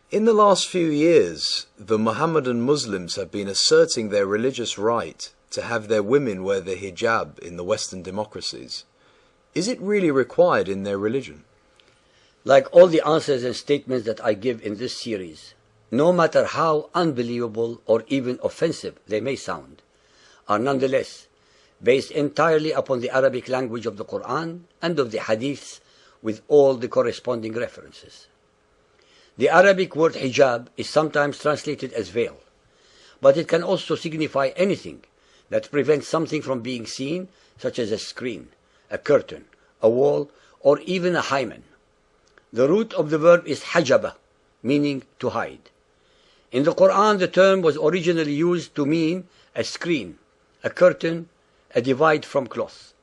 In the last few years, the Mohammedan Muslims have been asserting their religious right to have their women wear the hijab in the Western democracies. Is it really required in their religion? Like all the answers and statements that I give in this series, no matter how unbelievable or even offensive they may sound, are nonetheless based entirely upon the Arabic language of the Quran and of the Hadiths with all the corresponding references. The Arabic word hijab is sometimes translated as veil, but it can also signify anything that prevents something from being seen, such as a screen, a curtain, a wall, or even a hymen. The root of the verb is hajaba, meaning to hide. In the Quran, the term was originally used to mean a screen, a curtain, a divide from cloth,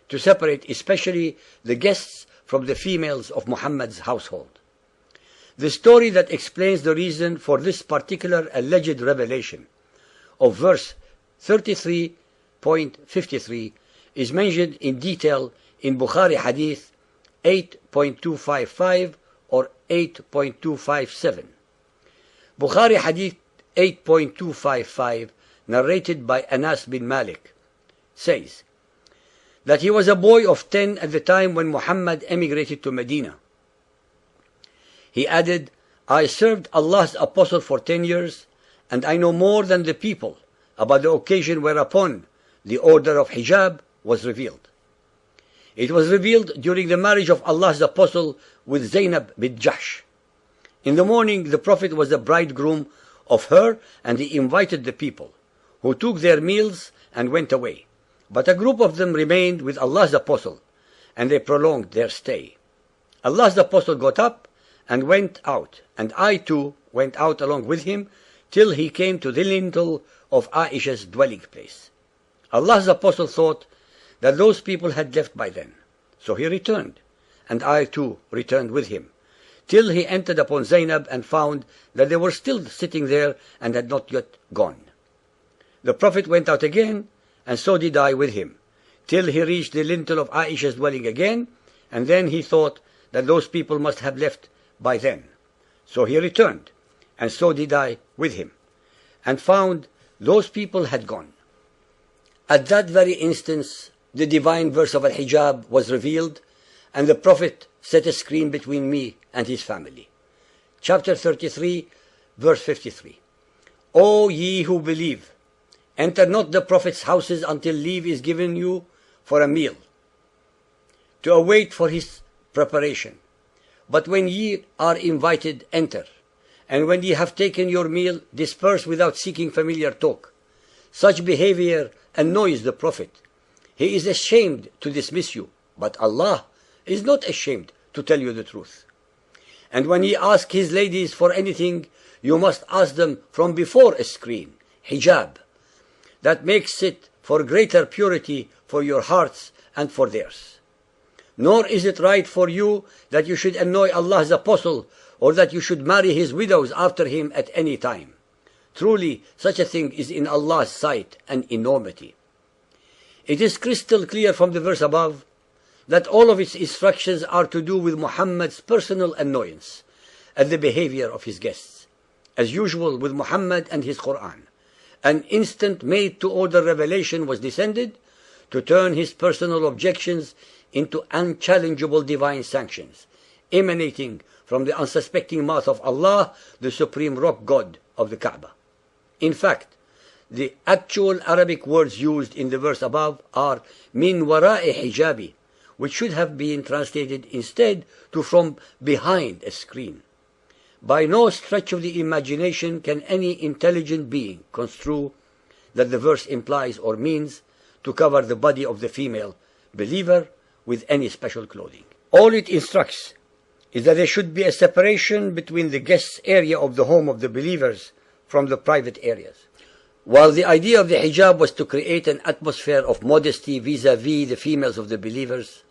to separate especially the guests from the females of Muhammad's household. The story that explains the reason for this particular alleged revelation of verse 33.53 is mentioned in detail in Bukhari Hadith 8.255 or 8.257. Bukhari Hadith 8.255, narrated by Anas bin Malik, says that he was a boy of 10 at the time when Muhammad emigrated to Medina. He added, I served Allah's apostle for 10 years, and I know more than the people about the occasion whereupon the order of hijab was revealed. It was revealed during the marriage of Allah's apostle with Zainab bint Jahsh. In the morning, the Prophet was the bridegroom of her, and he invited the people, who took their meals and went away. But a group of them remained with Allah's apostle, and they prolonged their stay. Allah's apostle got up and went out, and I too went out along with him, till he came to the lintel of Aisha's dwelling place. Allah's apostle thought that those people had left by then, so he returned, and I too returned with him, till he entered upon Zainab and found that they were still sitting there and had not yet gone. The Prophet went out again, and so did I with him, till he reached the lintel of Aisha's dwelling again, and then he thought that those people must have left by then. So he returned, and so did I with him, and found those people had gone. At that very instance, the divine verse of Al-Hijab was revealed, and the Prophet set a screen between me and his family. Chapter 33, verse 53. O ye who believe, enter not the Prophet's houses until leave is given you for a meal, to await for his preparation. But when ye are invited, enter, and when ye have taken your meal, disperse without seeking familiar talk. Such behavior annoys the Prophet. He is ashamed to dismiss you, but Allah is not ashamed to tell you the truth. And when ye ask his ladies for anything, you must ask them from before a screen, hijab. That makes it for greater purity for your hearts and for theirs. Nor is it right for you that you should annoy Allah's apostle, or that you should marry his widows after him at any time. Truly, such a thing is in Allah's sight an enormity. It is crystal clear from the verse above that all of its instructions are to do with Muhammad's personal annoyance at the behavior of his guests. As usual with Muhammad and his Quran, an instant made-to-order revelation was descended to turn his personal objections into unchallengeable divine sanctions, emanating from the unsuspecting mouth of Allah, the supreme rock god of the Kaaba. In fact, the actual Arabic words used in the verse above are min wara'i hijabi, which should have been translated instead to from behind a screen. By no stretch of the imagination can any intelligent being construe that the verse implies or means to cover the body of the female believer with any special clothing. All it instructs is that there should be a separation between the guest's area of the home of the believers from the private areas. While the idea of the hijab was to create an atmosphere of modesty vis-à-vis the females of the believers,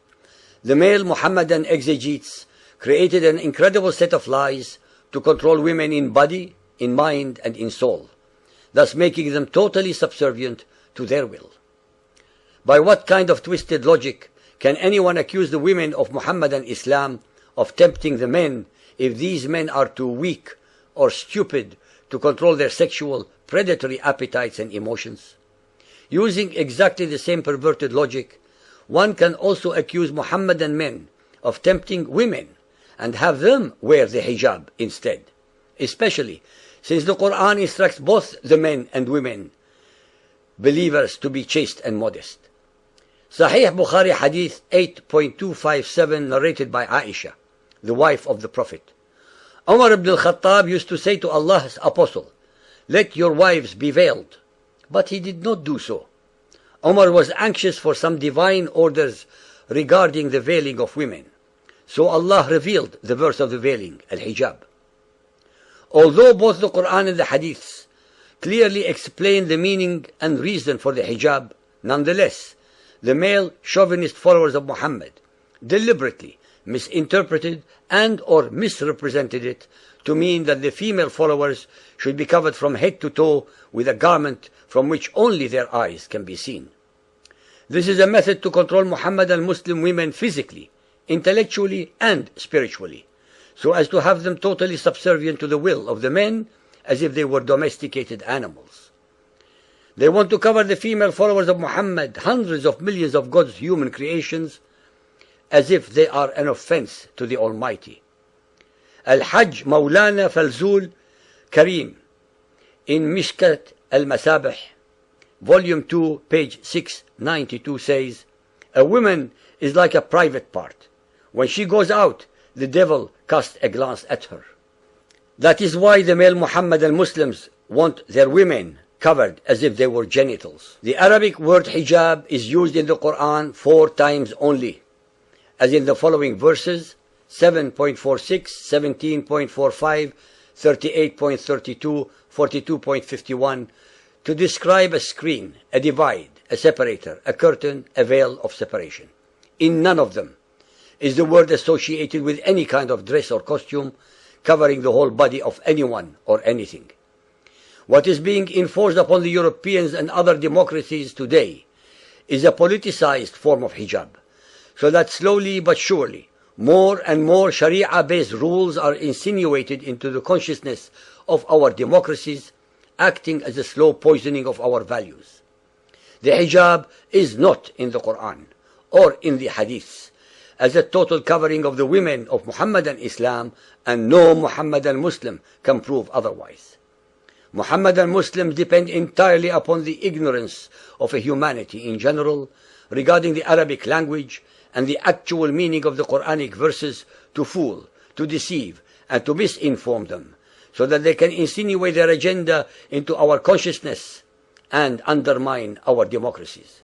the male Muhammadan exegetes created an incredible set of lies to control women in body, in mind, and in soul, thus making them totally subservient to their will. By what kind of twisted logic can anyone accuse the women of Muhammadan Islam of tempting the men if these men are too weak or stupid to control their sexual, predatory appetites and emotions? Using exactly the same perverted logic, one can also accuse Mohammedan men of tempting women and have them wear the hijab instead, especially since the Quran instructs both the men and women believers to be chaste and modest. Sahih Bukhari Hadith 8.257, narrated by Aisha, the wife of the Prophet. Umar ibn al-Khattab used to say to Allah's apostle, "Let your wives be veiled," but he did not do so. Umar was anxious for some divine orders regarding the veiling of women, so Allah revealed the verse of the veiling, al-hijab. Although both the Quran and the Hadiths clearly explain the meaning and reason for the hijab, nonetheless, the male chauvinist followers of Muhammad deliberately misinterpreted and or misrepresented it to mean that the female followers should be covered from head to toe with a garment from which only their eyes can be seen. This is a method to control Muhammadan Muslim women physically, intellectually and spiritually, so as to have them totally subservient to the will of the men as if they were domesticated animals. They want to cover the female followers of Muhammad, hundreds of millions of God's human creations, as if they are an offense to the Almighty. Al-Hajj Maulana Falzul Karim in Mishkat al-Masabih, Volume 2, page 692 says, "A woman is like a private part. When she goes out, the devil casts a glance at her." That is why the male Muhammadan Muslims want their women covered as if they were genitals. The Arabic word hijab is used in the Quran 4 times only, as in the following verses: 7.46, 17.45, 38.32, 42.51, to describe a screen, a divide, a separator, a curtain, a veil of separation. In none of them is the word associated with any kind of dress or costume covering the whole body of anyone or anything. What is being enforced upon the Europeans and other democracies today is a politicized form of hijab, so that slowly but surely more and more Sharia-based rules are insinuated into the consciousness of our democracies, acting as a slow poisoning of our values. The hijab is not in the Quran or in the Hadiths as a total covering of the women of Muhammadan Islam, and no Muhammadan Muslim can prove otherwise. Muhammadan Muslims depend entirely upon the ignorance of a humanity in general regarding the Arabic language and the actual meaning of the Quranic verses to fool, to deceive, and to misinform them, so that they can insinuate their agenda into our consciousness and undermine our democracies.